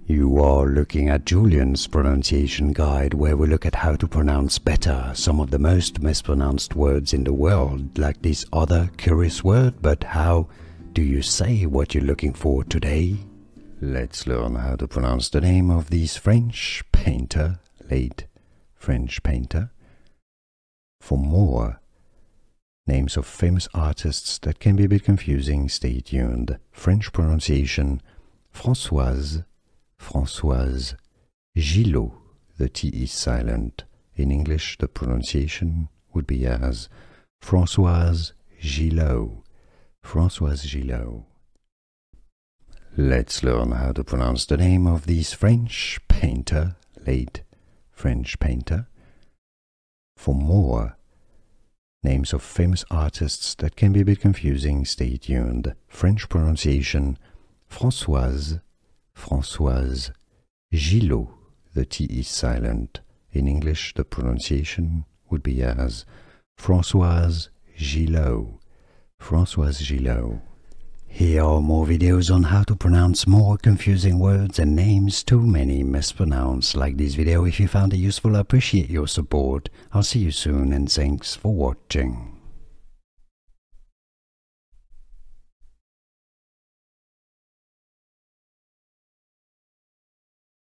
You are looking at Julian's pronunciation guide, where we look at how to pronounce better some of the most mispronounced words in the world, like this other curious word. But how do you say what you're looking for today? Let's learn how to pronounce the name of this French painter, late French painter. For more names of famous artists that can be a bit confusing, stay tuned. French pronunciation: Françoise Gilot. The T is silent. In English, the pronunciation would be as Françoise Gilot. Françoise Gilot. Let's learn how to pronounce the name of this French painter, late French painter. For more names of famous artists that can be a bit confusing, stay tuned. French pronunciation: Françoise Gilot. The T is silent. In English, the pronunciation would be as Françoise Gilot. Françoise Gilot. Here are more videos on how to pronounce more confusing words and names too many mispronounced. Like this video if you found it useful. I appreciate your support. I'll see you soon and thanks for watching.